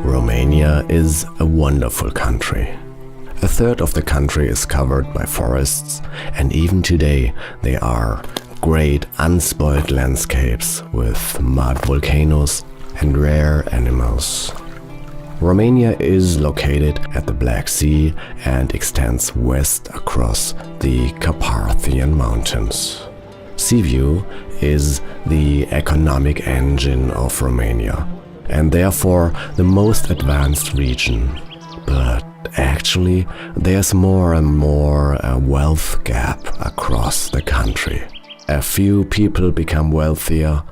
Romania is a wonderful country. A third of the country is covered by forests, and even today they are great unspoiled landscapes with mud volcanoes and rare animals. Romania is located at the Black Sea and extends west across the Carpathian Mountains. Sea view is the economic engine of Romania and therefore the most advanced region. But actually, there's more and more a wealth gap across the country. A few people become wealthier,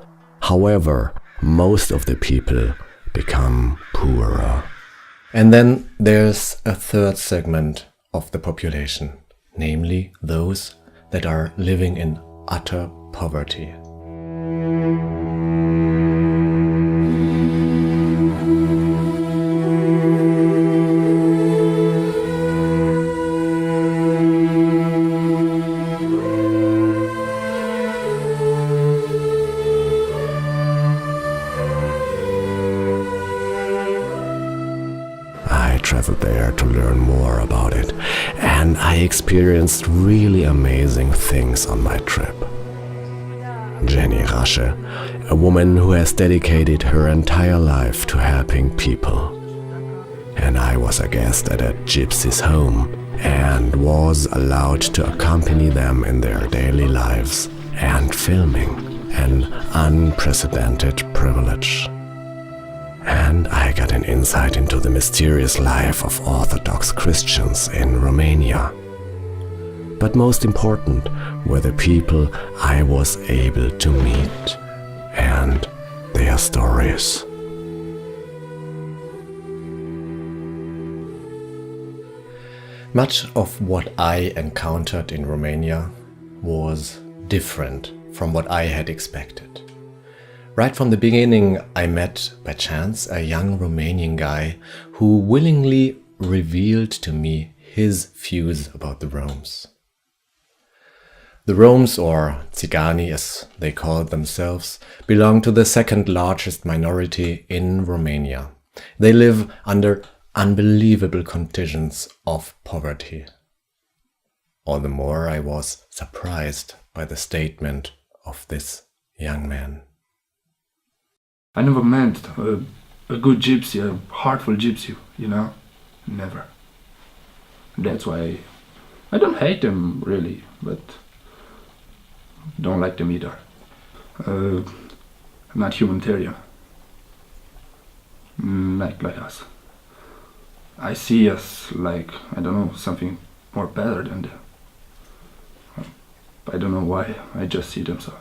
however, most of the people become poorer. And then there's a third segment of the population, namely those that are living in utter poverty. I traveled there to learn more about it, and I experienced really amazing things on my trip. Jenny Rasche, a woman who has dedicated her entire life to helping people. And I was a guest at a gypsy's home and was allowed to accompany them in their daily lives and filming, an unprecedented privilege. And I got an insight into the mysterious life of Orthodox Christians in Romania. But most important were the people I was able to meet and their stories. Much of what I encountered in Romania was different from what I had expected. Right from the beginning, I met by chance a young Romanian guy who willingly revealed to me his views about the Roms. The Roms, or Tzigani as they call themselves, belong to the second largest minority in Romania. They live under unbelievable conditions of poverty. All the more I was surprised by the statement of this young man. I never met a good gypsy, a heartful gypsy, you know? Never. That's why I don't hate them really, but don't like them either. I'm not humanitarian. Not like us. I see us like, I don't know, something more better than them. I don't know why, I just see them so.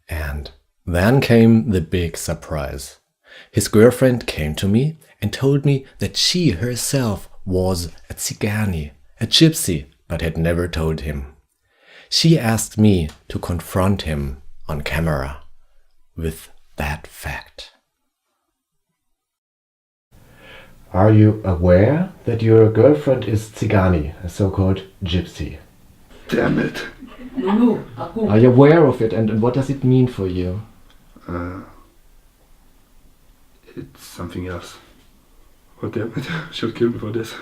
And then came the big surprise. His girlfriend came to me and told me that she herself was a Tzigani, a gypsy, but had never told him. She asked me to confront him on camera with that fact. Are you aware that your girlfriend is Tzigani, a so-called gypsy? Damn it! Are you aware of it, and what does it mean for you? It's something else. Oh damn it, she'll kill me for this.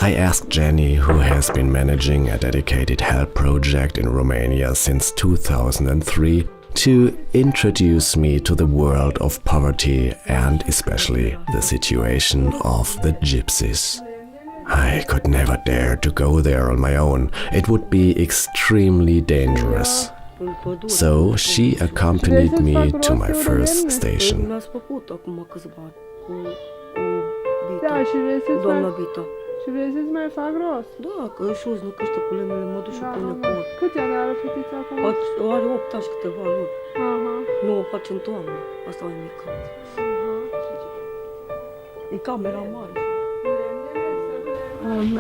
I asked Jenny, who has been managing a dedicated help project in Romania since 2003, to introduce me to the world of poverty and especially the situation of the gypsies. I could never dare to go there on my own. It would be extremely dangerous. So she accompanied me to my first station. Da, și vrei să-ți doamna Vita. Și vrei să-ți mai fac rost? Da, că își uz, nu căște cu lemnele, mă duc și pune pot. Câți ani are fetița acum? Are 8 ani și câteva luni. Nu, o face în toamnă. Asta e mică. E camera mare.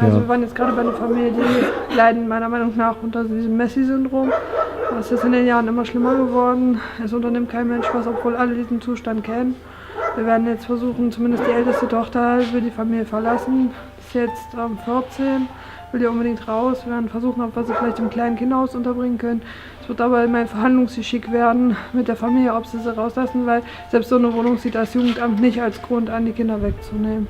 Also wir waren jetzt gerade bei einer Familie, die leiden meiner Meinung nach unter diesem Messi-Syndrom. Das ist in den Jahren immer schlimmer geworden. Es unternimmt kein Mensch was, obwohl alle diesen Zustand kennen. Wir werden jetzt versuchen, zumindest die älteste Tochter will die Familie verlassen, ist jetzt 14, will ja unbedingt raus. Wir werden versuchen, ob wir sie vielleicht im kleinen Kinderhaus unterbringen können. Es wird aber mein Verhandlungsgeschick werden mit der Familie, ob sie rauslassen, weil selbst so eine Wohnung sieht das Jugendamt nicht als Grund an, die Kinder wegzunehmen.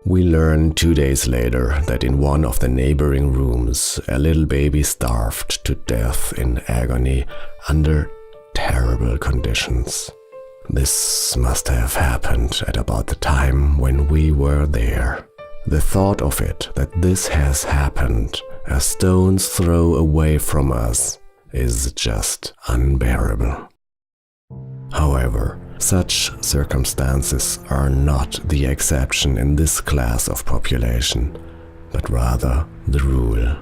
We learn 2 days later that in one of the neighboring rooms, a little baby starved to death in agony under terrible conditions. This must have happened at about the time when we were there. The thought of it, that this has happened a stone's throw away from us, is just unbearable. However, such circumstances are not the exception in this class of population, but rather the rule.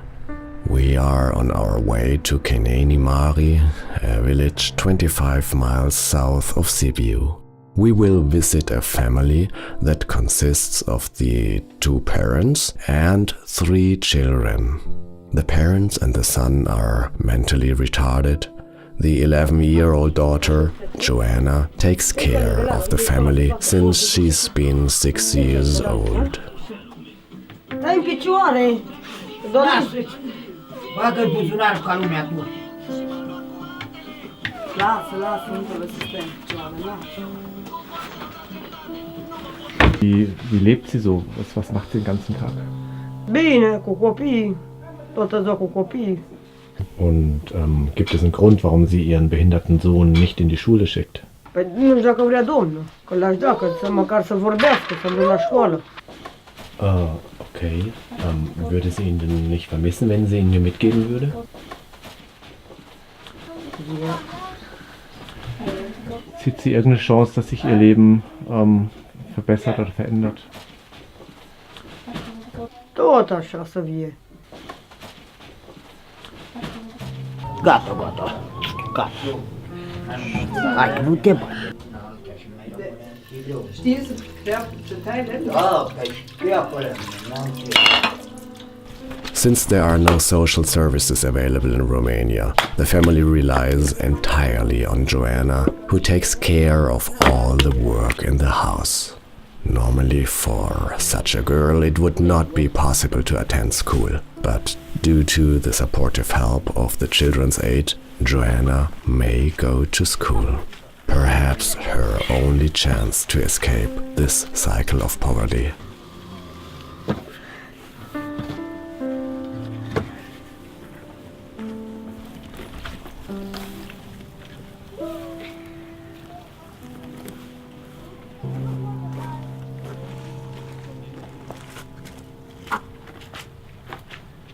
We are on our way to Keneni-Mari, a village 25 miles south of Sibiu. We will visit a family that consists of the 2 parents and 3 children. The parents and the son are mentally retarded. The 11-year-old daughter, Joanna, takes care of the family since she's been 6 years old. Bagă-l buzunarul ca lumea tu. Lasă, nu trebuie să stai în picioare, lasă. Wie lebt sie so? Was macht sie den ganzen Tag? Bine, cu copiii, toată ziua cu copiii. Und gibt es einen Grund, warum sie ihren behinderten Sohn nicht in die Schule schickt? Păi nu știu dacă vrea Domnul, că l-aș da, că măcar să vorbească, să duc la școală. Okay. Würde sie ihn denn nicht vermissen, wenn sie ihn mir mitgeben würde? Ja. Sieht sie irgendeine Chance, dass sich ihr Leben verbessert oder verändert? Tot așa să fie. Gata. Hai că nu te bagi. Știi să Teile? Da, că e acolo. Since there are no social services available in Romania, the family relies entirely on Joanna, who takes care of all the work in the house. Normally, for such a girl, it would not be possible to attend school, but due to the supportive help of the Children's Aid, Joanna may go to school. Perhaps her only chance to escape this cycle of poverty.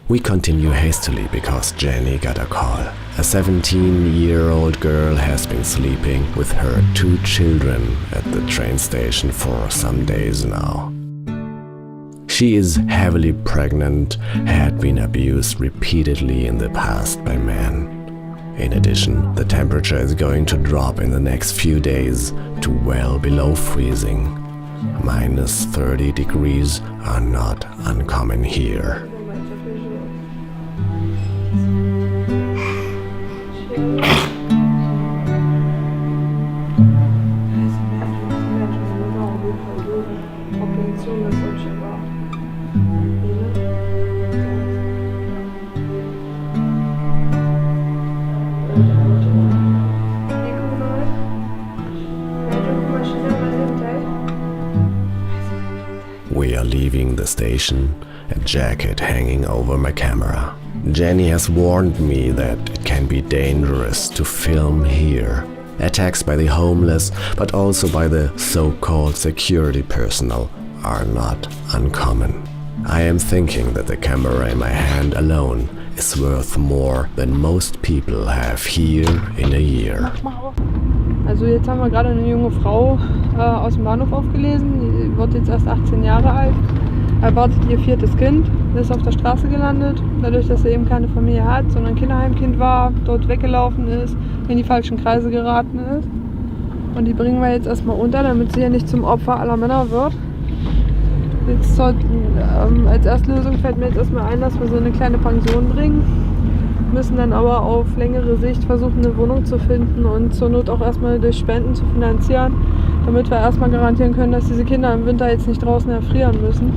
We continue hastily because Jenny got a call. A 17-year-old girl has been sleeping with her 2 children at the train station for some days now. She is heavily pregnant, had been abused repeatedly in the past by men. In addition, the temperature is going to drop in the next few days to well below freezing. Minus 30 degrees are not uncommon here. We are leaving the station, a jacket hanging over my camera. Jenny has warned me that it can be dangerous to film here. Attacks by the homeless, but also by the so-called security personnel, are not uncommon. I am thinking that the camera in my hand alone is worth more than most people have here in a year. Also jetzt haben wir gerade eine junge Frau aus dem Bahnhof aufgelesen, die wird jetzt erst 18 Jahre alt, erwartet ihr 4. Kind, ist auf der Straße gelandet, dadurch, dass sie eben keine Familie hat, sondern Kinderheimkind war, dort weggelaufen ist, in die falschen Kreise geraten ist. Und die bringen wir jetzt erstmal unter, damit sie ja nicht zum Opfer aller Männer wird. Jetzt als Erstlösung fällt mir jetzt erstmal ein, dass wir so eine kleine Pension bringen. Müssen dann aber auf längere Sicht versuchen, eine Wohnung zu finden und zur Not auch erstmal durch Spenden zu finanzieren, damit wir erstmal garantieren können, dass diese Kinder im Winter jetzt nicht draußen erfrieren müssen.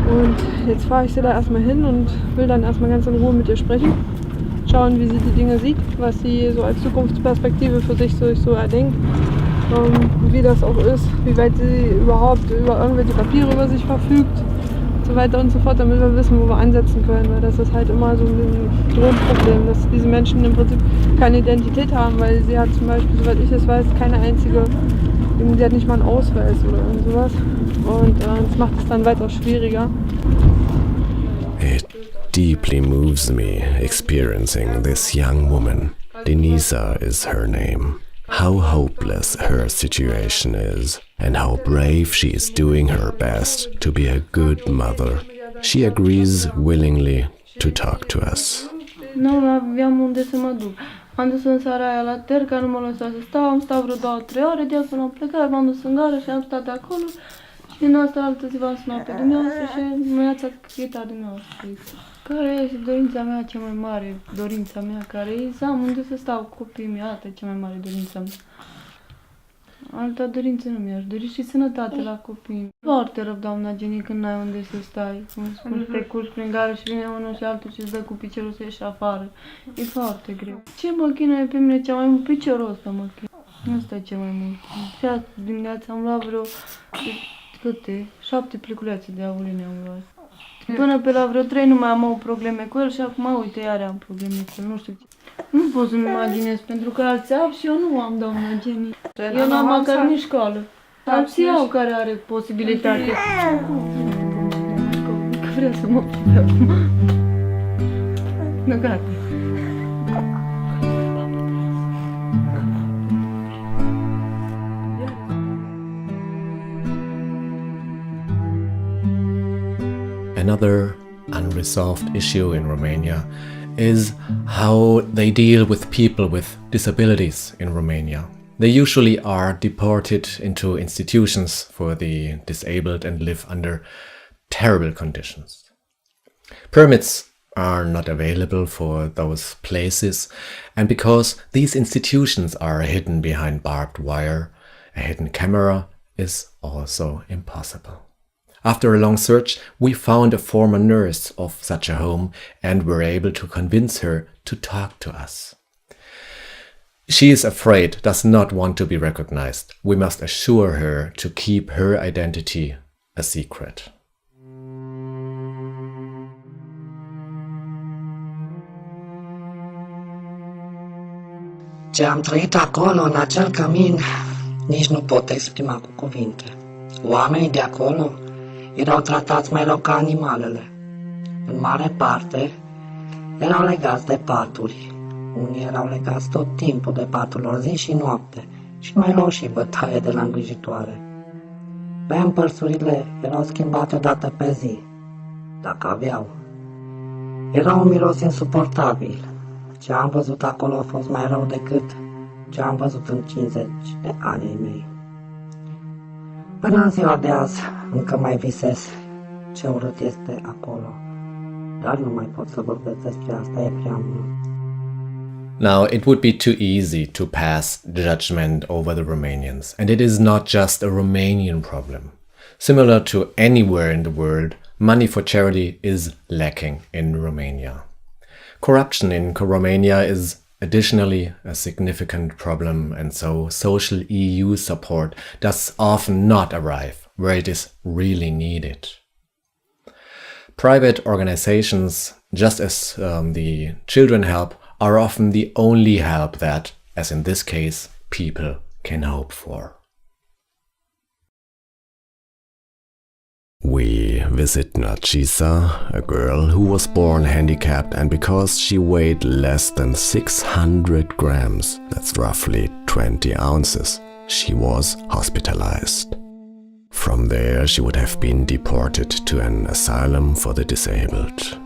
Und jetzt fahre ich sie da erstmal hin und will dann erstmal ganz in Ruhe mit ihr sprechen. Schauen, wie sie die Dinge sieht, was sie so als Zukunftsperspektive für sich so erdenkt. Wie das auch ist, wie weit sie überhaupt über irgendwelche Papiere über sich verfügt. Und so weiter und so fort, damit wir wissen, wo wir ansetzen können. Weil das ist halt immer so ein Grundproblem, dass diese Menschen im Prinzip keine Identität haben, weil sie hat zum Beispiel, soweit ich es weiß, keine einzige, sie hat nicht mal einen Ausweis oder irgend sowas. Und das macht es dann weitaus schwieriger. It deeply moves me experiencing this young woman. Denisa is her name. How hopeless her situation is, and how brave she is doing her best to be a good mother. She agrees willingly to talk to us. Nu aveam unde să mă duc. Am dus în seara aia la Terca, nu mă lăsa să stau, am stat vreo 2-3 ore, de acolo am plecat, m-am dus în gară și am stat acolo. Și în asta altă zi v-am sunat pe dumneavoastră și mi-ați activitat dumneavoastră. Care este dorința mea cea mai mare, dorința mea, care e să am unde să stau cu copiii mei, asta e cea mai mare dorința mea. Alta dorință nu mi-aș dori și sănătate la copii. Foarte rău, doamna Jenny, când n-ai unde să stai. Cum spun, te culci prin gară și vine unul și altul și îți dă cu piciorul să ieși afară. E foarte greu. Ce mă chinuie pe mine cea mai mult? Piciorul ăsta mă chinuie. Asta e cea mai mult. Și azi dimineața am luat vreo, câte, 7 pliculețe de avuline am luat. Până pe la vreo 3 nu mai am probleme cu el și acum, uite, iar am probleme cu el, nu știu ce. Nu pot să-mi imaginez, pentru că alții au și eu nu am, doamna Jenny. Eu n-am măcar nici școală. Alții au care are posibilitate. Că vrea să mă pupe acum. Nu, gata. Another unresolved issue in Romania is how they deal with people with disabilities in Romania. They usually are deported into institutions for the disabled and live under terrible conditions. Permits are not available for those places, and because these institutions are hidden behind barbed wire, a hidden camera is also impossible. After a long search, we found a former nurse of such a home and were able to convince her to talk to us. She is afraid, does not want to be recognized. We must assure her to keep her identity a secret. Ce am trăit acolo, în acel cămin, nici nu pot exprima cu cuvinte. Oamenii de acolo erau tratați mai rău ca animalele. În mare parte, erau legați de paturi. Unii erau legați tot timpul de patul lor, zi și noapte, și mai luau și bătaie de la îngrijitoare. Pampărsurile erau schimbate odată pe zi, dacă aveau. Era un miros insuportabil. Ce am văzut acolo a fost mai rău decât ce am văzut în 50 de ani mei. Până în ziua de azi, încă mai visez ce urât este acolo. Dar nu mai pot să vorbesc despre asta, e prea mult. Now, it would be too easy to pass judgment over the Romanians, and it is not just a Romanian problem. Similar to anywhere in the world, money for charity is lacking in Romania. Corruption in Romania is additionally a significant problem, and so social EU support does often not arrive where it is really needed. Private organizations, just as the children help, are often the only help that, as in this case, people can hope for. We visit Narcisa, a girl who was born handicapped, and because she weighed less than 600 grams, that's roughly 20 ounces, she was hospitalized. From there, she would have been deported to an asylum for the disabled.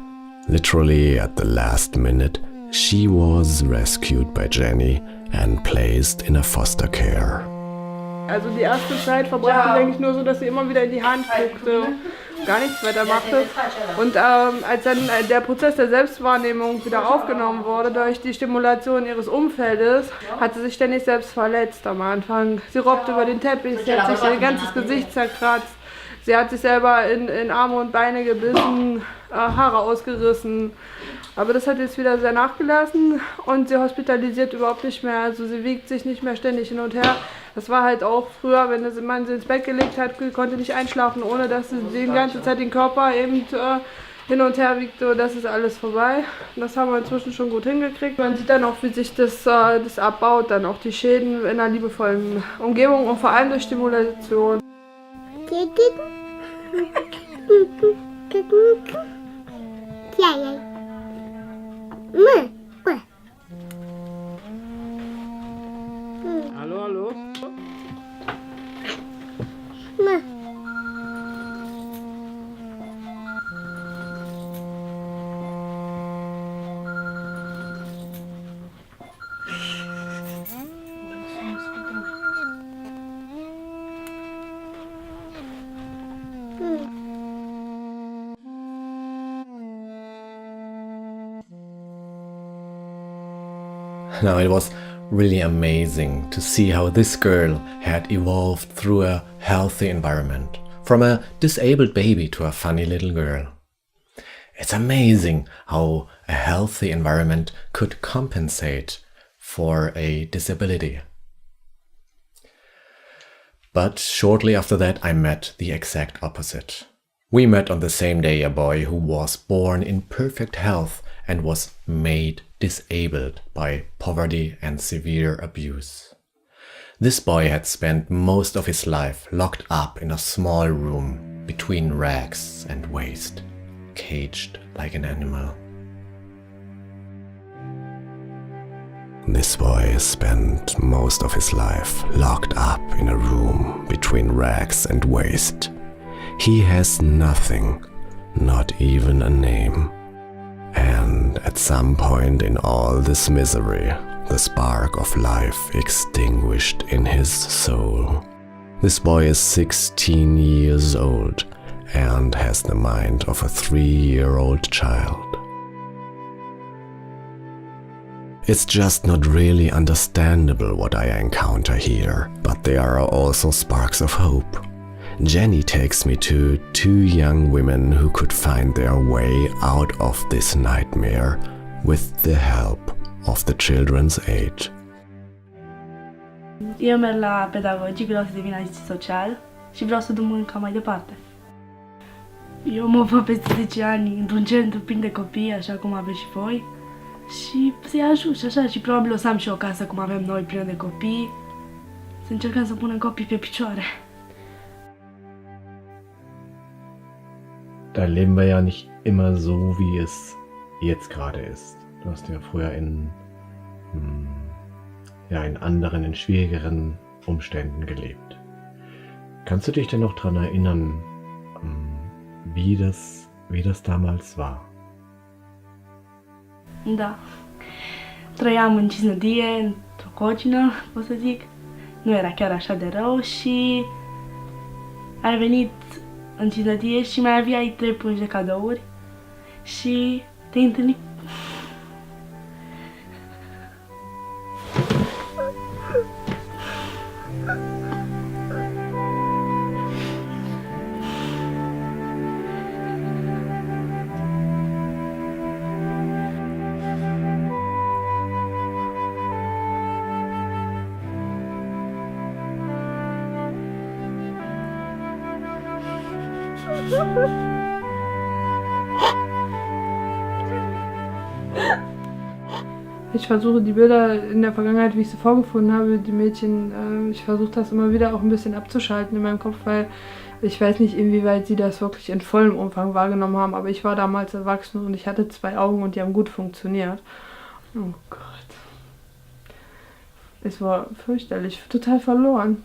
Literally at the last minute, she was rescued by Jenny and placed in a foster care. Also die erste Zeit verbrachte sie eigentlich nur so, dass sie immer wieder in die Hand guckte, gar nichts weiter machte. Und als dann der Prozess der Selbstwahrnehmung wieder aufgenommen wurde durch die Stimulation ihres Umfeldes, hat sie sich ständig selbst verletzt am Anfang. Sie robbte über den Teppich, sie hat sich ihr ganzes Gesicht zerkratzt, sie hat sich selber in Arme und Beine gebissen, Haare ausgerissen. Aber das hat jetzt wieder sehr nachgelassen und sie hospitalisiert überhaupt nicht mehr. Also sie wiegt sich nicht mehr ständig hin und her. Das war halt auch früher, wenn man sie ins Bett gelegt hat, konnte nicht einschlafen, ohne dass sie die ganze Zeit den Körper eben hin und her wiegte. Das ist alles vorbei. Das haben wir inzwischen schon gut hingekriegt. Man sieht dann auch, wie sich das abbaut, dann auch die Schäden in einer liebevollen Umgebung und vor allem durch Stimulation. Hallo, hallo. Now, it was really amazing to see how this girl had evolved through a healthy environment, from a disabled baby to a funny little girl. It's amazing how a healthy environment could compensate for a disability. But shortly after that, I met the exact opposite. We met on the same day a boy who was born in perfect health and was made disabled by poverty and severe abuse. This boy had spent most of his life locked up in a small room between rags and waste, caged like an animal. This boy spent most of his life locked up in a room between rags and waste. He has nothing, not even a name. And at some point in all this misery, the spark of life extinguished in his soul. This boy is 16 years old and has the mind of a 3-year-old child. It's just not really understandable what I encounter here, but there are also sparks of hope. Jenny takes me to 2 young women who could find their way out of this nightmare with the help of the Children's Aid. Eu merg la pedagogic, vreau să devin asistent social și vreau să duc munca mai departe. Eu mă văd peste 10 ani într-un centru plin de copii, așa cum aveți și voi, și să-i ajut și așa, și probabil o să am și o casă cum avem noi, plină de copii, să încercăm să punem copii pe picioare. Da leben wir ja nicht immer so, wie es jetzt gerade ist. Du hast ja früher in anderen, in schwierigeren Umständen gelebt. Kannst du dich denn noch daran erinnern, wie das damals war? Da. Trăiam în Cisnădie, într-o cocină, pot să zic. Nu era chiar așa de rău și ai venit în Cisnădie și mai aveai 3 pungi de cadouri și te-ai întâlnit. Ich versuche die Bilder in der Vergangenheit, wie ich sie vorgefunden habe, die Mädchen, ich versuche das immer wieder auch ein bisschen abzuschalten in meinem Kopf, weil ich weiß nicht, inwieweit sie das wirklich in vollem Umfang wahrgenommen haben, aber ich war damals erwachsen und ich hatte 2 Augen und die haben gut funktioniert. Oh Gott. Es war fürchterlich, total verloren.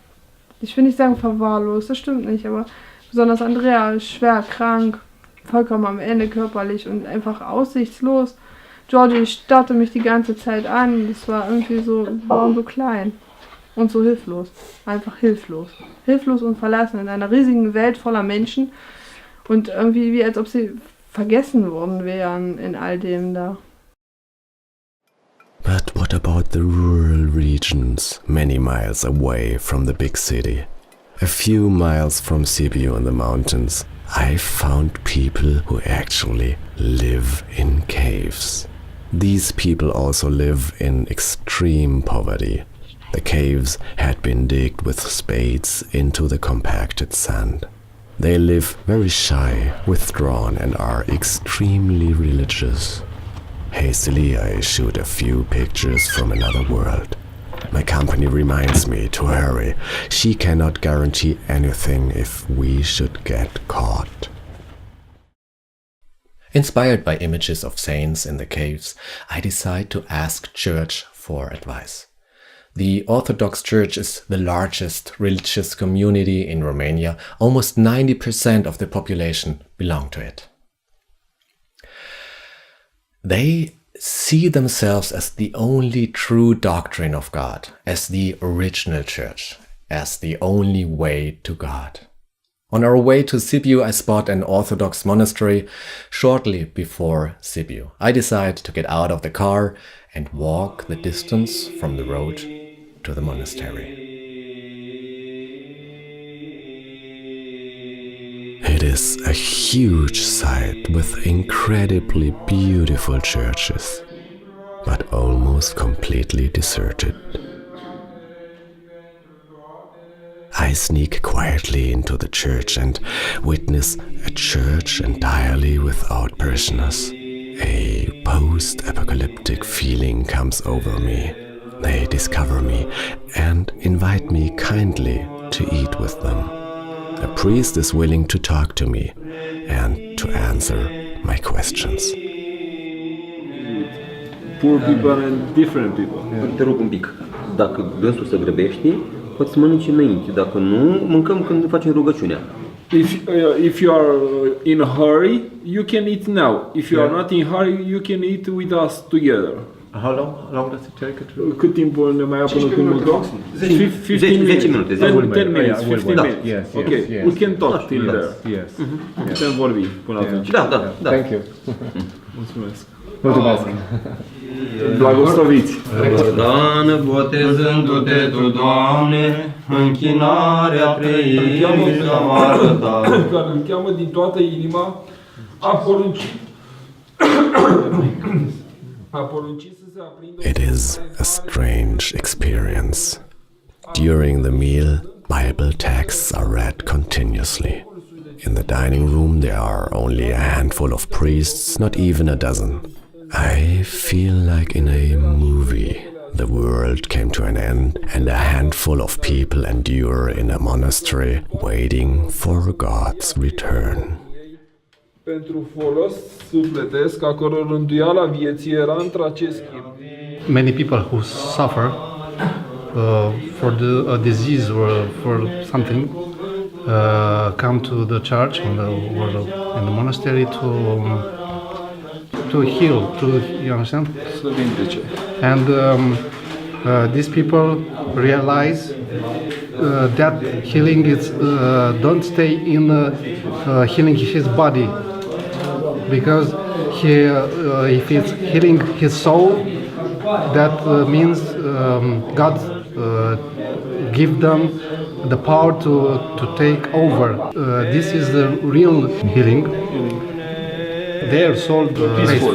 Ich will nicht sagen verwahrlost, das stimmt nicht, aber besonders Andrea ist schwer krank, vollkommen am Ende körperlich und einfach aussichtslos. Georgie starrte mich die ganze Zeit an, das war irgendwie so, warum so klein? und so hilflos. Einfach hilflos. Hilflos und verlassen in einer riesigen Welt voller Menschen und irgendwie wie als ob sie vergessen worden wären in all dem da. But what about the rural regions many miles away from the big city? A few miles from Sibiu in the mountains, I found people who actually live in caves. These people also live in extreme poverty. The caves had been digged with spades into the compacted sand. They live very shy, withdrawn, and are extremely religious. Hastily, I shoot a few pictures from another world. My company reminds me to hurry. She cannot guarantee anything if we should get caught. Inspired by images of saints in the caves, I decide to ask church for advice. The Orthodox Church is the largest religious community in Romania. Almost 90% of the population belong to it. They see themselves as the only true doctrine of God, as the original church, as the only way to God. On our way to Sibiu, I spot an Orthodox monastery shortly before Sibiu. I decide to get out of the car and walk the distance from the road to the monastery. It is a huge site with incredibly beautiful churches, but almost completely deserted. I sneak quietly into the church and witness a church entirely without parishioners. A post-apocalyptic feeling comes over me. They discover me and invite me kindly to eat with them. A priest is willing to talk to me and to answer my questions. Poor people and different people. Te rog un pic, dacă dânsul se grăbește, poți să mănânci înainte, dacă nu, mâncăm când facem rugăciunea. If you are in a hurry, you can eat now. If you are not in a hurry, you can eat with us together. How long does it take to... Cât timp ne mai ia până când mâncăm? 10 minute. 10 minutes, 15 minutes. Yes, ok, yes. We can talk till there. Yes. Putem vorbi până atunci. Da. Thank you. Mulțumesc. Mulțumesc. Blagoslăviți. Răsădană, botezându-te tu, Doamne, închinarea preirii să-mi arăta. Care îl cheamă din toată inima, a poruncit să se aprindă. It is a strange experience. During the meal, Bible texts are read continuously. In the dining room, there are only a handful of priests, not even a dozen. I feel like in a movie. The world came to an end, and a handful of people endure in a monastery, waiting for God's return. Pentru folos sufletesc, a căror rânduiala vieții era într-acest schimb. Many people who suffer for a disease or for something come to the church or in the monastery to heal, you understand? And these people realize that healing is don't stay in healing his body, because if it's healing his soul, that means God give them the power to take over. This is the real healing. Their soul peaceful.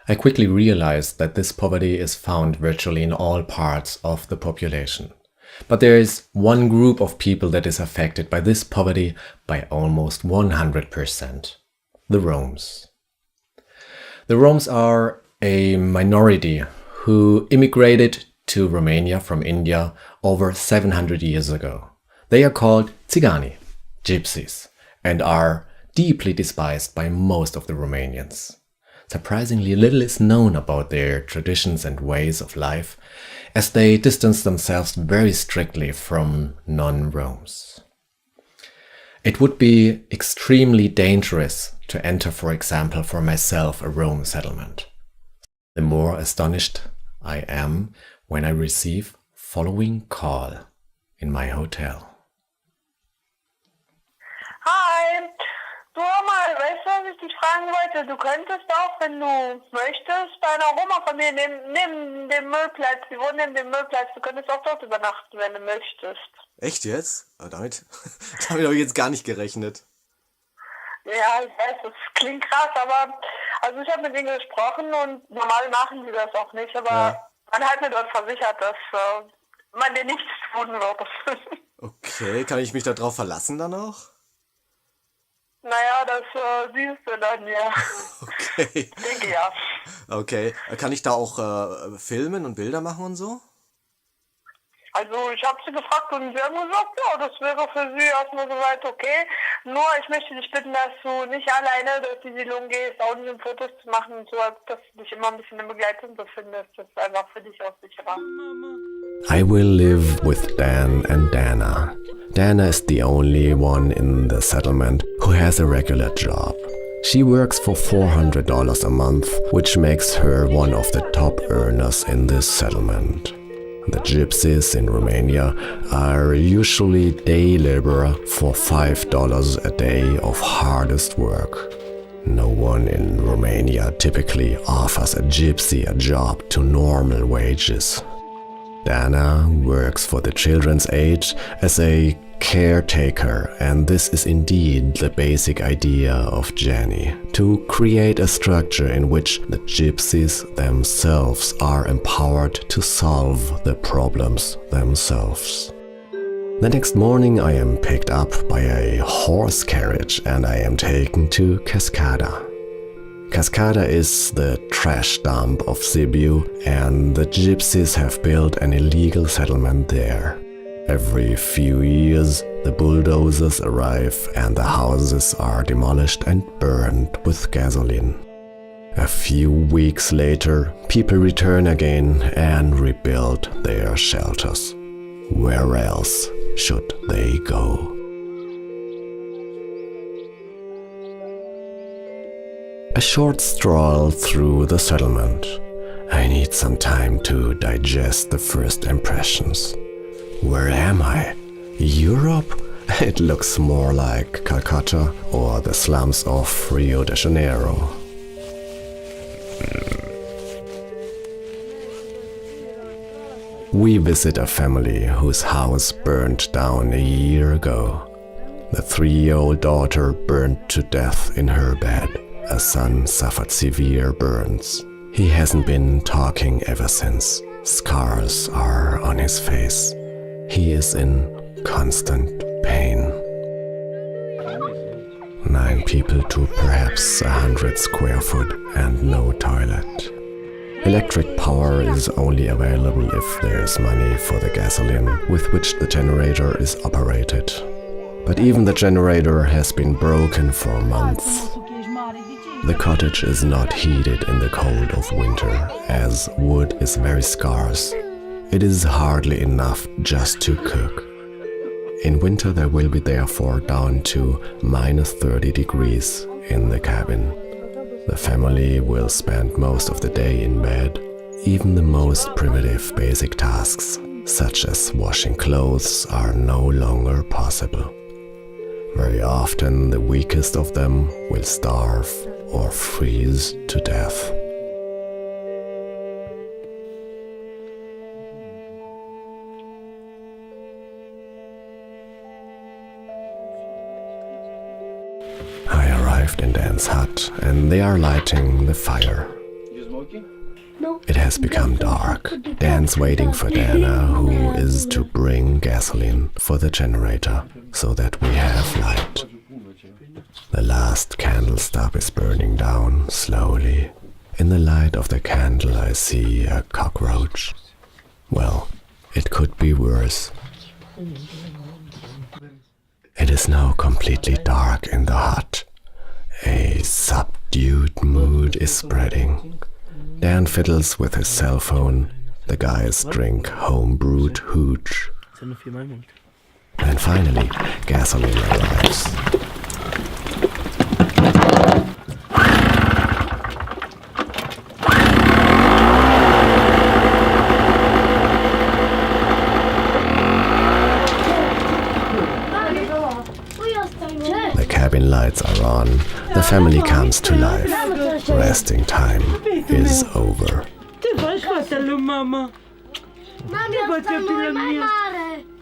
I quickly realized that this poverty is found virtually in all parts of the population. But there is one group of people that is affected by this poverty by almost 100%. The Romes. The Romes are a minority who immigrated to Romania from India over 700 years ago. They are called Tsigani, gypsies, and are deeply despised by most of the Romanians. Surprisingly little is known about their traditions and ways of life, as they distance themselves very strictly from non-Romes. It would be extremely dangerous to enter, for example, for myself, a Rome settlement. The more astonished I am when I receive following call in my hotel. Hi, du hör mal, weißt du, was ich dich fragen wollte? Du könntest auch, wenn du möchtest, bei einer Oma von mir neben dem Müllplatz, wir wohnen neben dem Müllplatz, du könntest auch dort übernachten, wenn du möchtest. Echt jetzt? Damit habe ich jetzt gar nicht gerechnet. Ja, ich weiß, das klingt krass, aber also ich habe mit denen gesprochen und normal machen sie das auch nicht, aber man hat mir dort versichert, dass man dir nichts tun wird. Okay, kann ich mich darauf verlassen dann auch? Naja, das siehst du dann, ja. Okay. Ich denke ja. Okay, kann ich da auch filmen und Bilder machen und so? Also ich habe sie gefragt und sie haben gesagt, ja, das wäre für sie erstmal soweit okay. Nur ich möchte dich bitten, dass du nicht alleine durch die Siedlung gehst, auch nicht um Fotos zu machen und so, dass du dich immer ein bisschen in Begleitung befindest. Das ist einfach für dich auch sicherer. I will live with Dan and Dana. Dana is the only one in the settlement who has a regular job. She works for $400 a month, which makes her one of the top earners in this settlement. The gypsies in Romania are usually day laborer for $5 a day of hardest work. No one in Romania typically offers a gypsy a job to normal wages. Dana works for the children's aid as a caretaker, and this is indeed the basic idea of Jenny, to create a structure in which the gypsies themselves are empowered to solve the problems themselves. The next morning I am picked up by a horse carriage and I am taken to Cascada. Cascada is the trash dump of Sibiu, and the gypsies have built an illegal settlement there. Every few years, the bulldozers arrive and the houses are demolished and burned with gasoline. A few weeks later, people return again and rebuild their shelters. Where else should they go? A short stroll through the settlement. I need some time to digest the first impressions. Where am I? Europe? It looks more like Calcutta or the slums of Rio de Janeiro. We visit a family whose house burned down a year ago. The 3-year-old daughter burned to death in her bed. A son suffered severe burns. He hasn't been talking ever since. Scars are on his face. He is in constant pain. 9 people to perhaps 100 square foot and no toilet. Electric power is only available if there's money for the gasoline with which the generator is operated. But even the generator has been broken for months. The cottage is not heated in the cold of winter, as wood is very scarce. It is hardly enough just to cook. In winter there will be therefore down to -30 degrees in the cabin. The family will spend most of the day in bed. Even the most primitive basic tasks, such as washing clothes, are no longer possible. Very often the weakest of them will starve or freeze to death. I arrived in Dan's hut and they are lighting the fire. It has become dark. Dan's waiting for Dana, who is to bring gasoline for the generator so that we have light. The last candle stub is burning down slowly. In the light of the candle I see a cockroach. Well, it could be worse. It is now completely dark in the hut. A subdued mood is spreading. Dan fiddles with his cell phone. The guys drink home-brewed hooch. And finally, gasoline arrives. The cabin lights are on, the family comes to life. Resting time is over. Ce faci, fratele, mama?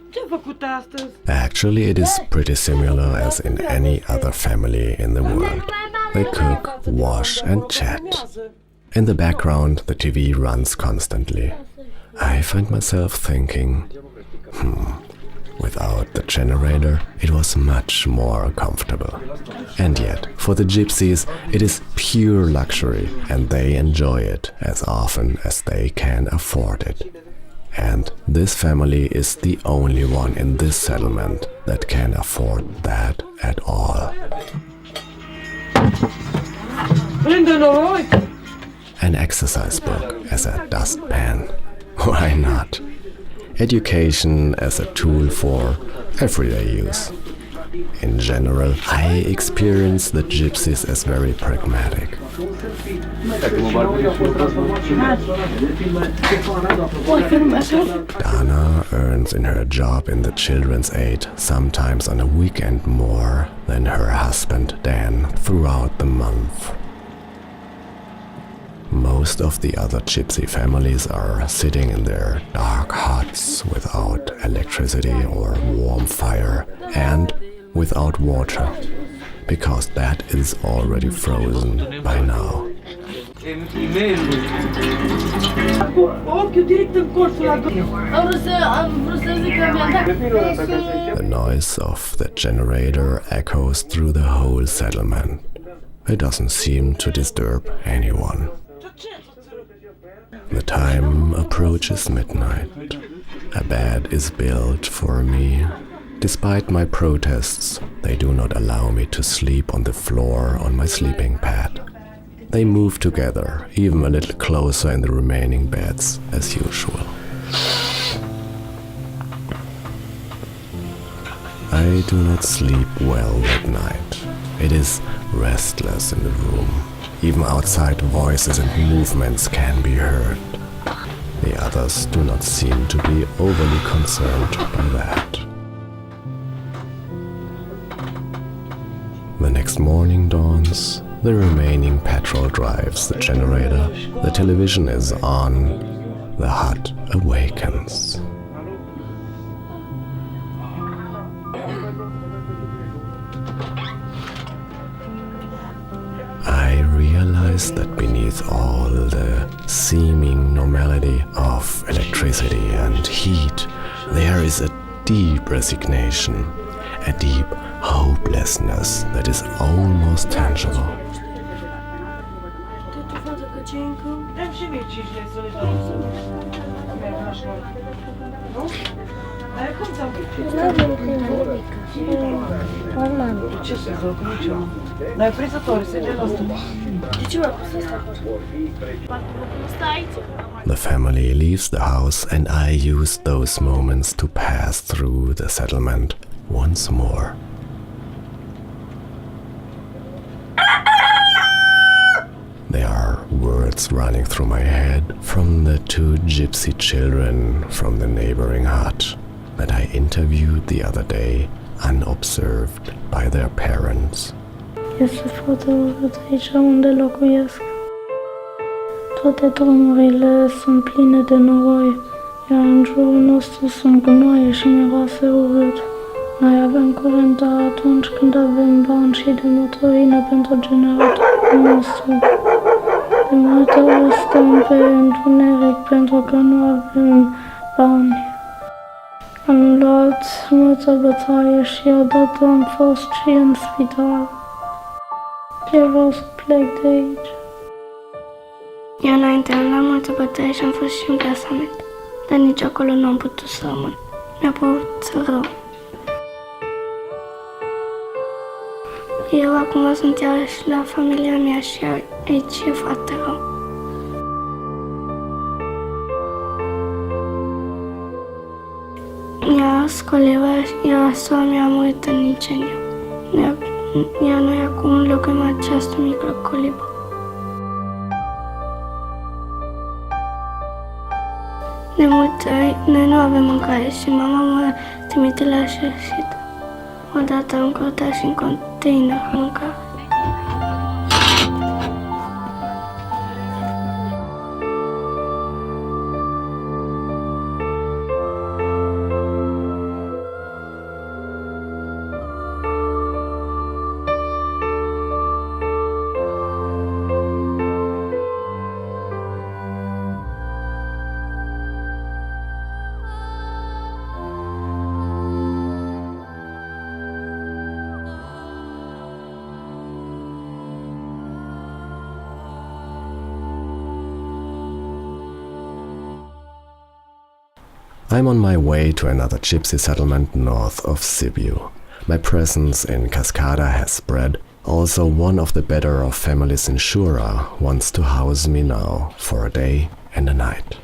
Ce-a făcut astăzi? Actually, it is pretty similar as in any other family in the world. They cook, wash, and chat. In the background, the TV runs constantly. I find myself thinking, without the generator, it was much more comfortable. And yet, for the gypsies, it is pure luxury, and they enjoy it as often as they can afford it. And this family is the only one in this settlement that can afford that at all. An exercise book as a dustpan. Why not? Education as a tool for everyday use. In general, I experience the gypsies as very pragmatic. Dana earns in her job in the children's aid sometimes on a weekend more than her husband Dan throughout the month. Most of the other gypsy families are sitting in their dark huts without electricity or warm fire and without water, because that is already frozen by now. The noise of the generator echoes through the whole settlement. It doesn't seem to disturb anyone. The time approaches midnight. A bed is built for me. Despite my protests, they do not allow me to sleep on the floor on my sleeping pad. They move together, even a little closer in the remaining beds as usual. I do not sleep well that night. It is restless in the room. Even outside voices and movements can be heard. The others do not seem to be overly concerned by that. The next morning dawns. The remaining petrol drives the generator. The television is on. The hut awakens. I realize that beneath all the seeming normality of electricity and heat, there is a deep resignation, a deep hopelessness that is almost tangible. The family leaves the house, and I use those moments to pass through the settlement once more. There are words running through my head from the two gypsy children from the neighboring hut that I interviewed the other day, unobserved by their parents. Este foarte urât aici unde locuiesc. Toate drumurile sunt pline de noroi, iar în jurul nostru sunt gunoaie și miroase urât. Noi avem curent atunci când avem bani și de motorină pentru generatorul nostru. De multe ori stăm pe întuneric pentru că nu avem bani. Am luat multă bătaie și odată am fost și în spital. Eu vreau să plec de aici. Eu înainte am luat multă bătaie și am fost și în plasament, dar nici acolo nu am putut să rămân. Mi-a părut rău. Eu acum sunt iarăși la familia mea și aici e foarte rău. Iar scoleava, ea soa mi-a murit în incendiu. Ea nu e acum înlocuim această mică colibă. De multe ori, noi nu avem mâncare și mama mă trimite la șerșit. Odată am căutat și în container mâncare. I'm on my way to another gypsy settlement north of Sibiu. My presence in Cascada has spread. Also, one of the better off families in Shura wants to house me now for a day and a night.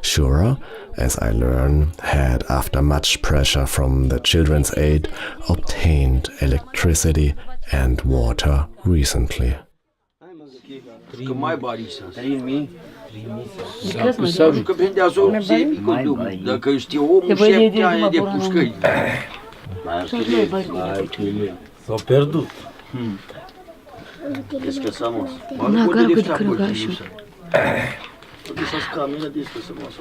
Shura, as I learn, had, after much pressure from the Children's Aid, obtained electricity and water recently. Că vendează o zilnică, dacă știe omul 7 ani de pușcări. S-au pierdut. Descăsamos. Na, cara de cărăgașul. Essas câmeras descăsamos.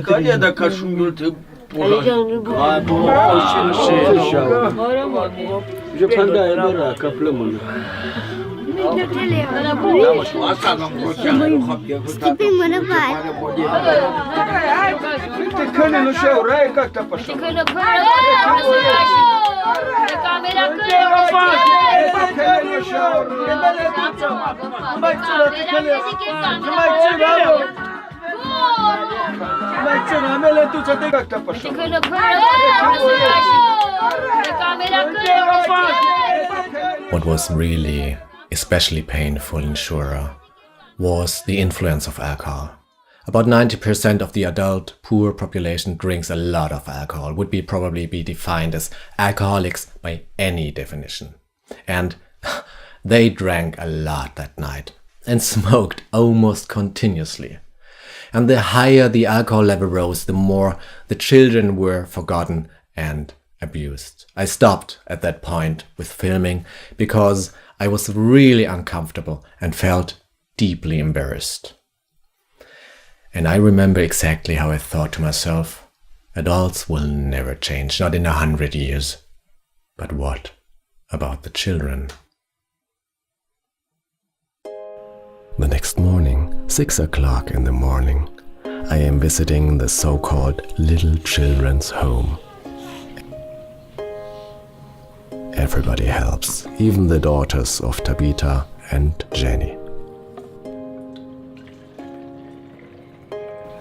Cadê da caixinha de porra? Já panda era ca plămână. Скипи мărăbai. Te căne nu știu, rai ca ta pașa. What was really especially painful in Shura was the influence of alcohol. About 90% of the adult poor population drinks a lot of alcohol, would be probably be defined as alcoholics by any definition. And they drank a lot that night and smoked almost continuously. And the higher the alcohol level rose, the more the children were forgotten and abused. I stopped at that point with filming because I was really uncomfortable and felt deeply embarrassed. And I remember exactly how I thought to myself, adults will never change, not in 100 years. But what about the children? The next morning, 6 o'clock in the morning, I am visiting the so-called Little Children's Home. Everybody helps, even the daughters of Tabitha and Jenny.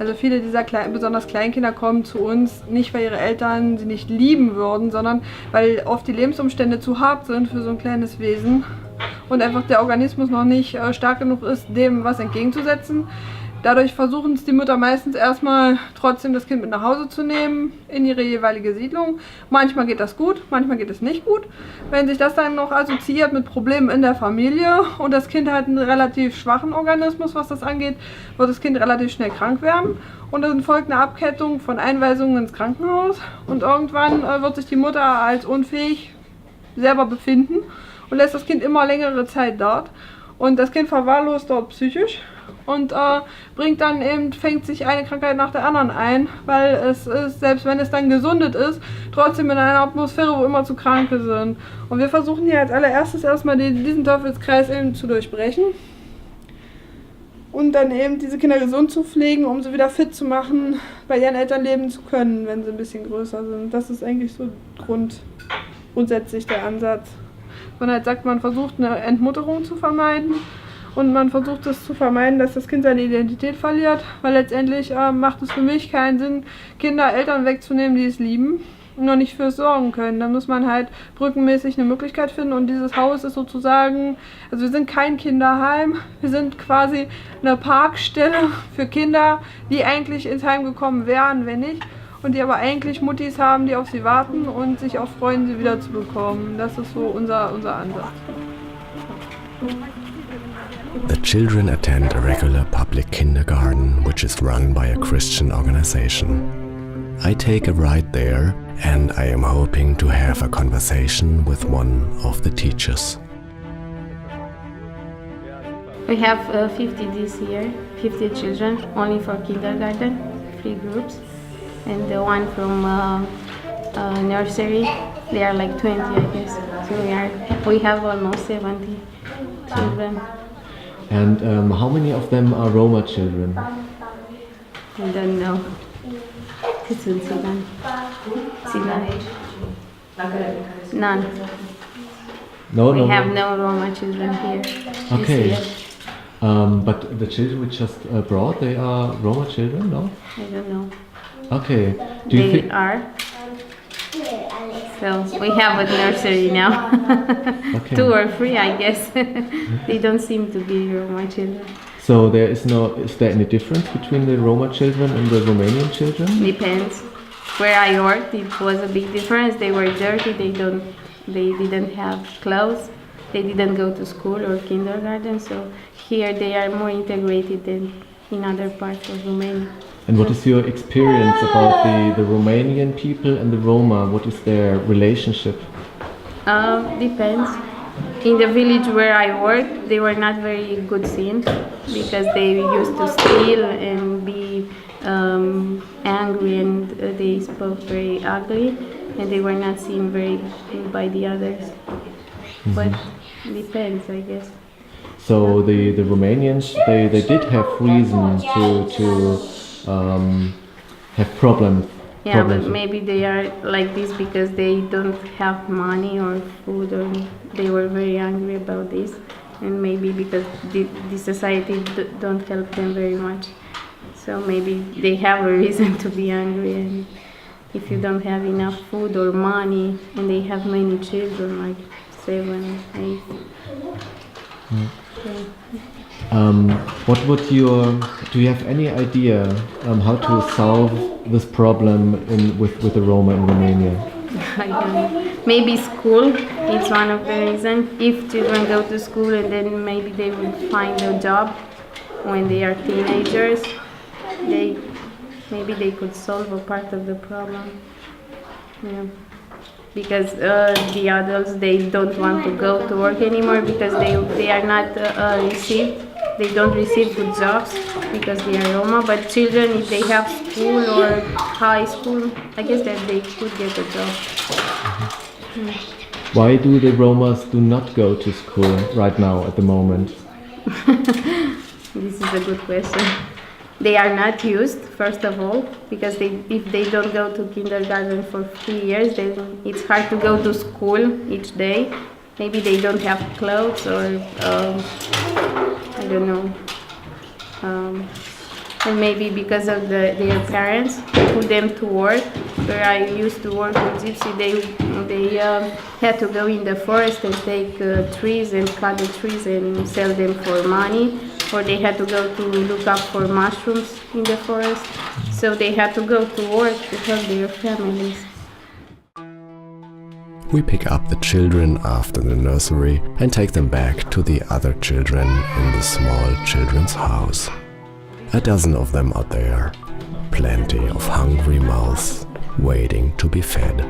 Also viele dieser besonders Kleinkinder kommen zu uns nicht, weil ihre Eltern sie nicht lieben würden, sondern weil oft die Lebensumstände zu hart sind für so ein kleines Wesen und einfach der Organismus noch nicht stark genug ist, dem was entgegenzusetzen. Dadurch versuchen es die Mütter meistens erstmal trotzdem das Kind mit nach Hause zu nehmen in ihre jeweilige Siedlung. Manchmal geht das gut, manchmal geht es nicht gut. Wenn sich das dann noch assoziiert mit Problemen in der Familie und das Kind hat einen relativ schwachen Organismus, was das angeht, wird das Kind relativ schnell krank werden. Und dann folgt eine Abkettung von Einweisungen ins Krankenhaus und irgendwann wird sich die Mutter als unfähig selber befinden und lässt das Kind immer längere Zeit dort. Und das Kind verwahrlost dort psychisch. Und bringt dann eben, fängt sich eine Krankheit nach der anderen ein, weil es ist, selbst wenn es dann gesundet ist, trotzdem in einer Atmosphäre, wo immer zu Kranke sind. Und wir versuchen hier als allererstes erstmal diesen Teufelskreis eben zu durchbrechen und dann eben diese Kinder gesund zu pflegen, um sie wieder fit zu machen, bei ihren Eltern leben zu können, wenn sie ein bisschen größer sind. Das ist eigentlich so grundsätzlich der Ansatz. Man halt sagt, man versucht eine Entmutterung zu vermeiden. Und man versucht es zu vermeiden, dass das Kind seine Identität verliert, weil letztendlich macht es für mich keinen Sinn, Kinder Eltern wegzunehmen, die es lieben. noch nicht für sorgen können. Da muss man halt brückenmäßig eine Möglichkeit finden und dieses Haus ist sozusagen, also wir sind kein Kinderheim, wir sind quasi eine Parkstelle für Kinder, die eigentlich ins Heim gekommen wären, wenn nicht, und die aber eigentlich Muttis haben, die auf sie warten und sich auch freuen, sie wieder zu bekommen. Das ist so unser Ansatz. The children attend a regular public kindergarten, which is run by a Christian organization. I take a ride there and I am hoping to have a conversation with one of the teachers. We have 50 this year, 50 children, only for kindergarten, 3 groups. And the one from nursery, they are like 20, I guess. So we have almost 70 children. And how many of them are Roma children? I don't know. It's in Sudan. None. We have no Roma children here. Okay. But the children we just brought, they are Roma children, no? I don't know. Okay. They are. So we have a nursery now. Okay. 2 or 3, I guess. They don't seem to be Roma children. So is there any difference between the Roma children and the Romanian children? Depends. Where I worked, it was a big difference. They were dirty. They didn't have clothes. They didn't go to school or kindergarten. So here they are more integrated than in other parts of Romania. And what is your experience about the Romanian people and the Roma? What is their relationship? Depends. In the village where I worked, they were not very good seen because they used to steal and be angry, and they spoke very ugly, and they were not seen very good by the others. Mm-hmm. But depends, I guess. So the Romanians, they did have reason to have problems. Yeah, but maybe they are like this because they don't have money or food, or they were very angry about this, and maybe because the society don't help them very much. So maybe they have a reason to be angry, and if you don't have enough food or money, and they have many children, like 7, 8. Do you have any idea how to solve this problem with the Roma in Romania? I don't know. Maybe school, it's one of the reasons. If children go to school and then maybe they will find a job when they are teenagers, maybe they could solve a part of the problem. Yeah. Because the adults, they don't want to go to work anymore because they are not they don't receive good jobs because they are Roma. But children, if they have school or high school, I guess that they could get a job. Mm-hmm. Why do the Romas do not go to school right now at the moment? This is a good question. They are not used, first of all, because if they don't go to kindergarten for 3 years, then it's hard to go to school each day. Maybe they don't have clothes, or I don't know. And maybe because of their parents put them to work. Where I used to work with Gypsy, they had to go in the forest and take trees and cut the trees and sell them for money. Or they had to go to look up for mushrooms in the forest. So they had to go to work to help their families. We pick up the children after the nursery and take them back to the other children in the small children's house. A dozen of them are there, plenty of hungry mouths waiting to be fed.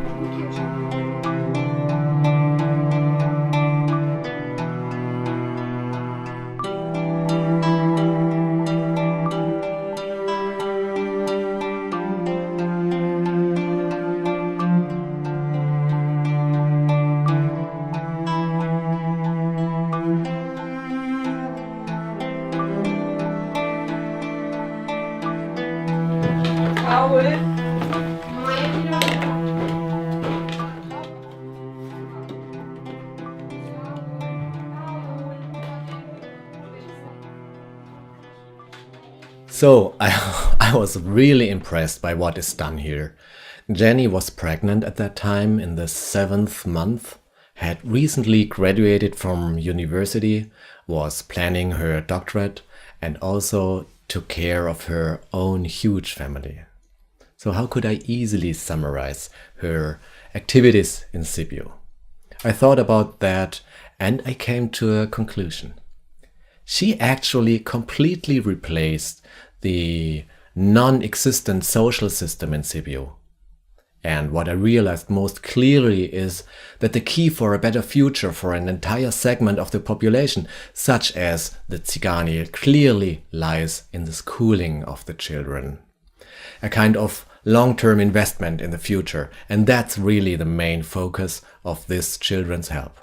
So I was really impressed by what is done here. Jenny was pregnant at that time in the 7th month, had recently graduated from university, was planning her doctorate, and also took care of her own huge family. So how could I easily summarize her activities in Sibiu? I thought about that and I came to a conclusion. She actually completely replaced the non-existent social system in Sibiu. And what I realized most clearly is that the key for a better future for an entire segment of the population, such as the Tsigani, clearly lies in the schooling of the children. A kind of long-term investment in the future, and that's really the main focus of this children's help.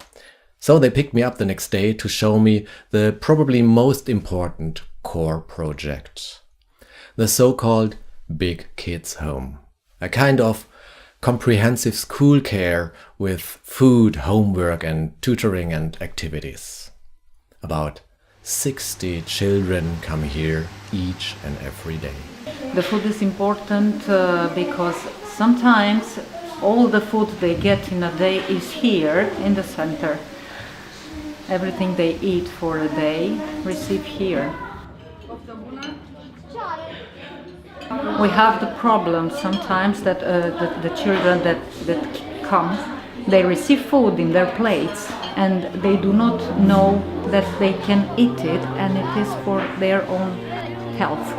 So they picked me up the next day to show me the probably most important core project. The so-called Big Kids Home. A kind of comprehensive school care with food, homework and tutoring and activities. About 60 children come here each and every day. The food is important because sometimes all the food they get in a day is here in the center. Everything they eat for a day receive here. We have the problem sometimes that the children that come, they receive food in their plates and they do not know that they can eat it and it is for their own health.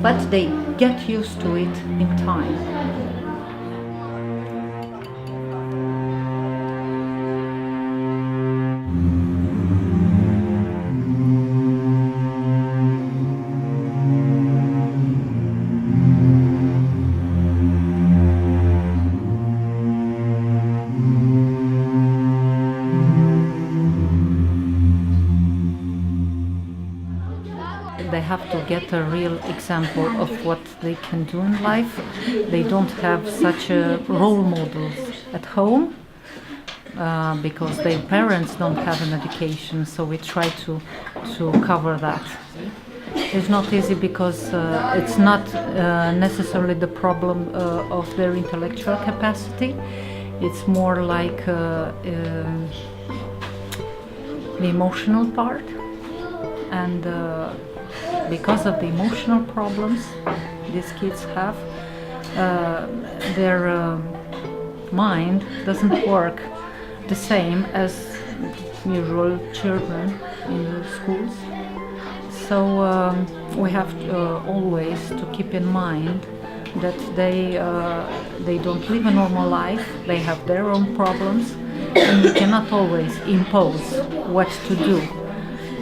But they get used to it in time. They have to get a real example of what they can do in life. They don't have such role models at home because their parents don't have an education, so we try to cover that. It's not easy because it's not necessarily the problem of their intellectual capacity. It's more like the emotional part, and because of the emotional problems these kids have, their mind doesn't work the same as usual children in the schools. So we have always to keep in mind that they don't live a normal life, they have their own problems, and we cannot always impose what to do.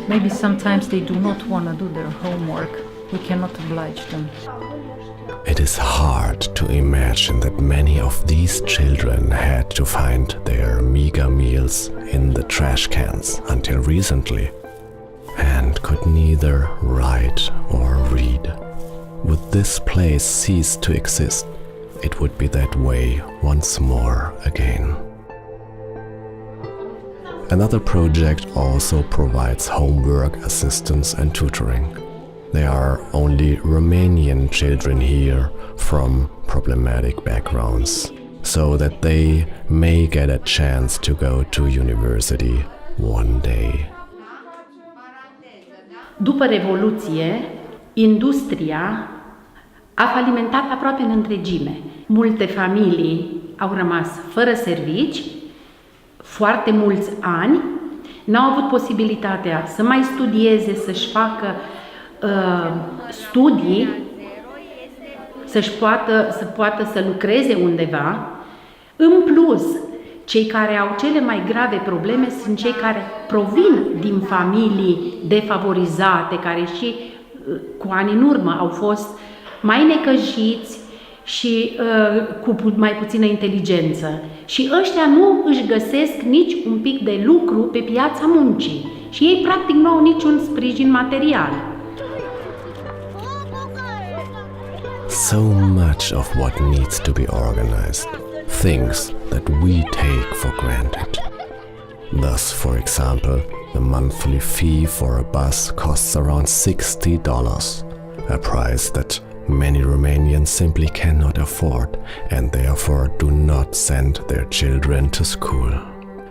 Maybe sometimes they do not want to do their homework. We cannot oblige them. It is hard to imagine that many of these children had to find their meager meals in the trash cans until recently and could neither write or read. Would this place cease to exist, it would be that way once more again. Another project also provides homework, assistance and tutoring. There are only Romanian children here from problematic backgrounds, so that they may get a chance to go to university one day. După Revoluție, industria a falimentat aproape în întregime. Multe familii au rămas fără servici, foarte mulți ani, n-au avut posibilitatea să mai studieze, să-și facă studii, să poată să lucreze undeva. În plus, cei care au cele mai grave probleme sunt cei care provin din familii defavorizate, care și cu ani în urmă au fost mai necăjiți și cu mai puțină inteligență. Și ăștia nu își găsesc nici un pic de lucru pe piața muncii. Și ei practic nu au niciun sprijin material. So much of what needs to be organized, things that we take for granted. Thus, for example, the monthly fee for a bus costs around $60, a price that many Romanians simply cannot afford and therefore do not send their children to school.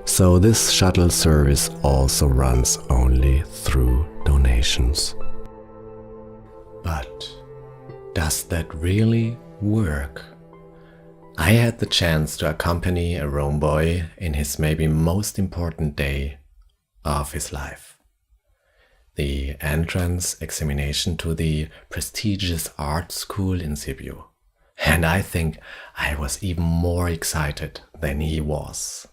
So this shuttle service also runs only through donations. But does that really work? I had the chance to accompany a Rome boy in his maybe most important day of his life. The entrance examination to the prestigious art school in Sibiu. And I think I was even more excited than he was.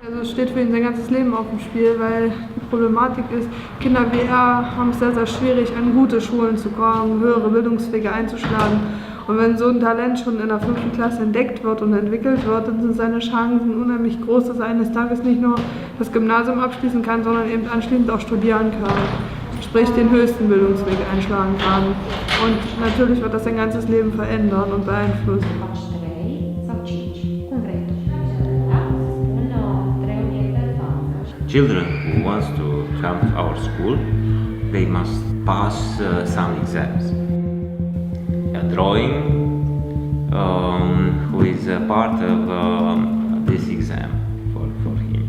Also es steht für ihn sein ganzes Leben auf dem Spiel, weil die Problematik ist, Kinder wie er haben es sehr, sehr schwierig, an gute Schulen zu kommen, höhere Bildungswege einzuschlagen. Und wenn so ein Talent schon in der 5. Klasse entdeckt wird und entwickelt wird, dann sind seine Chancen unheimlich groß, dass er eines Tages nicht nur das Gymnasium abschließen kann, sondern eben anschließend auch studieren kann. Sprich, den höchsten Bildungsweg einschlagen kann. Und natürlich wird das sein ganzes Leben verändern und beeinflussen. Children who want to come to our school, they must pass some exams. A drawing, who is a part of this exam for him.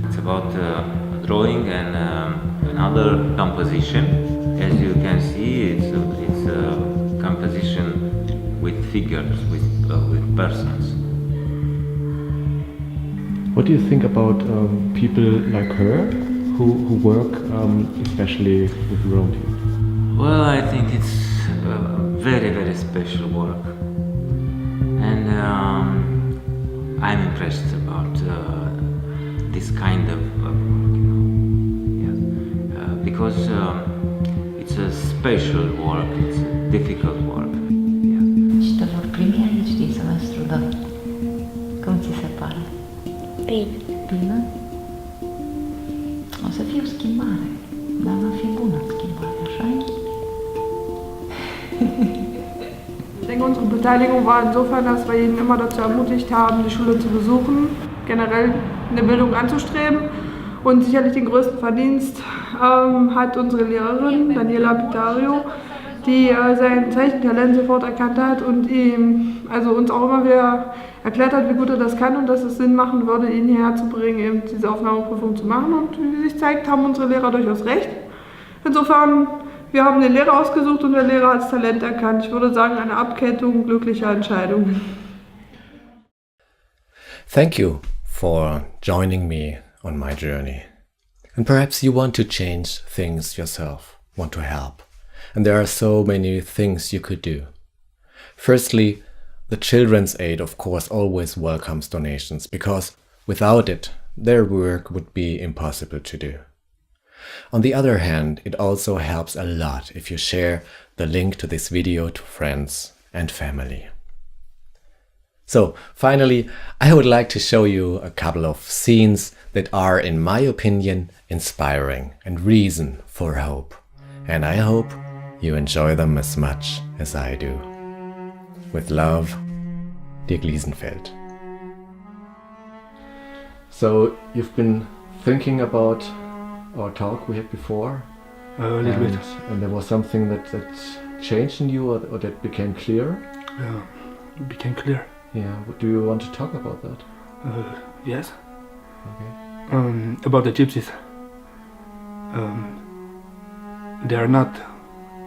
It's about drawing and another composition. As you can see, it's a composition with figures, with persons. What do you think about people like her who work especially with Rome youth? Well, I think it's very, very special work, and I'm impressed about this kind of work, yes. Because it's a special work, it's a difficult work. Și te vor primi aici din semestru 2. Cum ți se pare? Bine. Bine? O să fie o schimbare, dar va fi bună schimbare, așa-i? Ich denke, unsere Beteiligung war insofern, dass wir ihn immer dazu ermutigt haben, die Schule zu besuchen, generell eine Bildung anzustreben. Und sicherlich den größten Verdienst hat unsere Lehrerin, Daniela Pitario, die sein Zeichentalent sofort erkannt hat und ihm, also uns auch immer wieder erklärt hat, wie gut er das kann und dass es Sinn machen würde, ihn hierher zu bringen, eben diese Aufnahmeprüfung zu machen. Und wie sich zeigt, haben unsere Lehrer durchaus recht. Insofern, wir haben den Lehrer ausgesucht und der Lehrer hat das Talent erkannt. Ich würde sagen, eine Abkettung glücklicher Entscheidungen. Thank you for joining me on my journey. And perhaps you want to change things yourself, want to help. And there are so many things you could do. Firstly, the Children's Aid, of course, always welcomes donations, because without it, their work would be impossible to do. On the other hand, it also helps a lot if you share the link to this video to friends and family. So, finally, I would like to show you a couple of scenes that are, in my opinion, inspiring and reason for hope. And I hope you enjoy them as much as I do. With love, Dirk Liesenfeld. So, you've been thinking about our talk we had before? A little bit. And there was something that changed in you or that became clear? Yeah, it became clear. Yeah, do you want to talk about that? Yes. Okay. About the gypsies. They are not,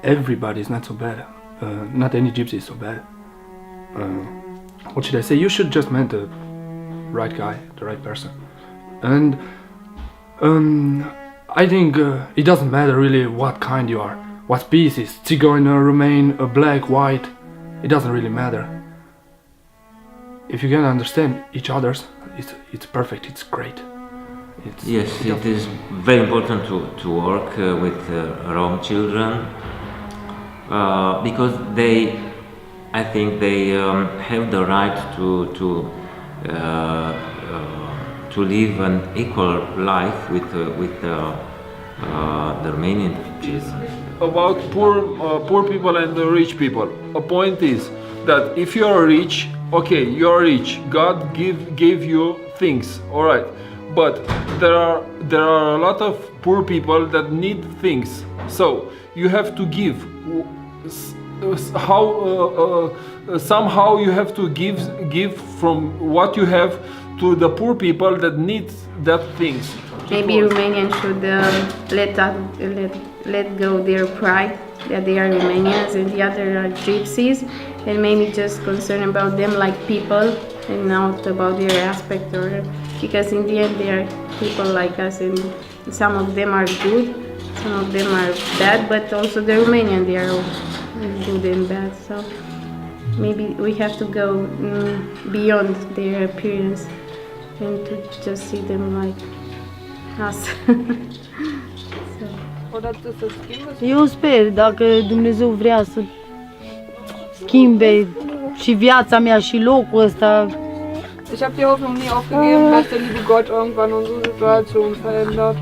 everybody is not so bad. Not any gypsy is so bad. What should I say? You should just meet the right guy, the right person. And I think it doesn't matter really what kind you are, what species, Tzigeuner, Remain, black, white, it doesn't really matter. If you can understand each other's, it's perfect, it's great. Yes, it is very important to work with Rome children because I think they have the right to live an equal life with the Romanian children. About poor people and the rich people, a point is that if you are rich, okay, you are rich. God gave you things, all right. but there are a lot of poor people that need things. So you have to give. Somehow you have to give from what you have to the poor people that need that things. Maybe Romanians should let go their pride that they are Romanians and the other are gypsies, and maybe just concern about them like people and not about their aspect, or because in the end they are people like us, and some of them are good, some of them are bad, but also the Romanian, they are all good and bad. So maybe we have to go beyond their appearance and to just see them like us. Eu sper, dacă Dumnezeu vrea să schimbe și viața mea și locul ăsta. Ich habe die Hoffnung nie aufgegeben, dass der liebe Gott irgendwann unsere Situation verändert.